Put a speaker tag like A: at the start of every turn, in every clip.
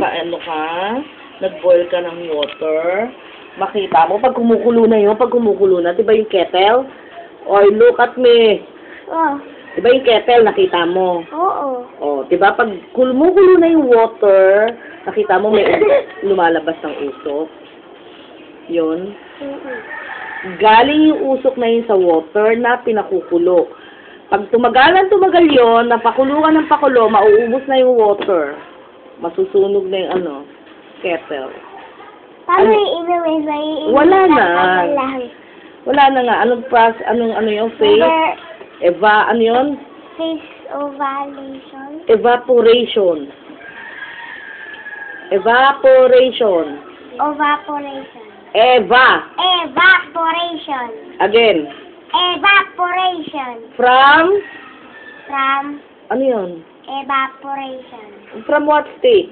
A: nag-ano ka, nag-boil ka ng water, makita mo, pag kumukulo na yun, diba yung kettle? Or look at me.
B: Oh.
A: Diba yung kettle, nakita mo?
B: Oo.
A: Oh, diba, pag kumukulo na yung water, nakita mo may lumalabas ng usok. Yun. Galing yung usok na yun sa water na pinakukulo. Pag tumagal yun, napakuluan ng pakulo, mauubos na yung water. Masusunog na yung kettle.
B: Paano iinumin?
A: Wala na. Wala na nga. Anong yung phase? Ano yun?
B: Phase ovulation.
A: Evaporation.
B: Evaporation. Evaporation.
A: Again.
B: Evaporation.
A: From? Ano yun?
B: Evaporation.
A: From what state?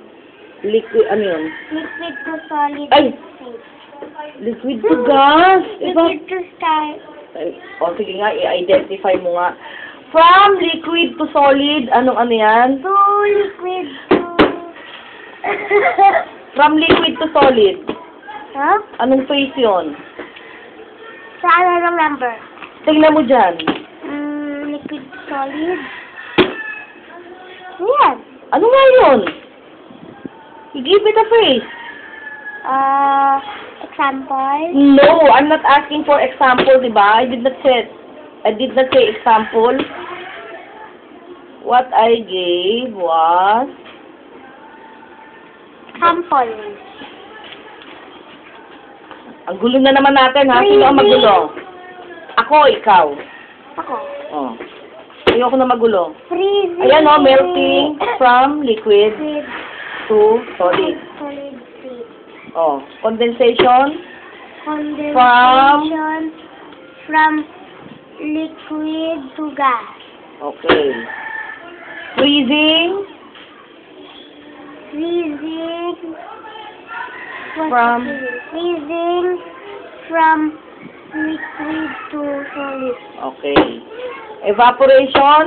A: Liquid, ano yun?
B: Liquid to solid
A: Ay!
B: state.
A: Liquid to gas.
B: Liquid to sky.
A: O, sige nga, i-identify mo nga. From liquid to solid, ano yan?
B: To liquid to...
A: From liquid to solid.
B: Huh?
A: Anong phase yun?
B: Saan ang number?
A: Tingnan mo dyan.
B: Liquid to solid. Yan.
A: Ano nga yun? I-give it a phrase.
B: Example?
A: No, I'm not asking for example, diba? I did not say example. What I gave was...
B: Sample.
A: Ang gulo na naman natin, ha? Sino ang magulo? Ako, ikaw.
B: Ako.
A: Oh. Ayoko na magulo.
B: Freezing.
A: Ayan, melting from liquid to solid.
B: Solid state.
A: Oh, condensation
B: Condensation from liquid to gas.
A: Okay. Freezing from
B: liquid to solid.
A: okay. Evaporation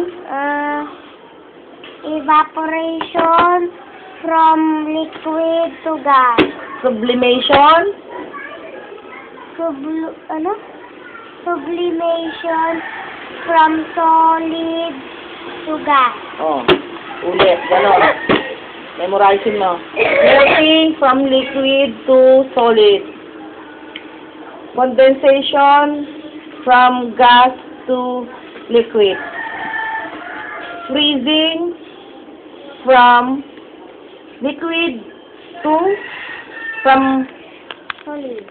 B: from liquid to gas.
A: sublimation
B: Sublimation from solid to gas.
A: oh. Ulit, gano'n. Memorizing mo. Melting from liquid to solid. Condensation from gas to liquid. Freezing from liquid to
B: Solid.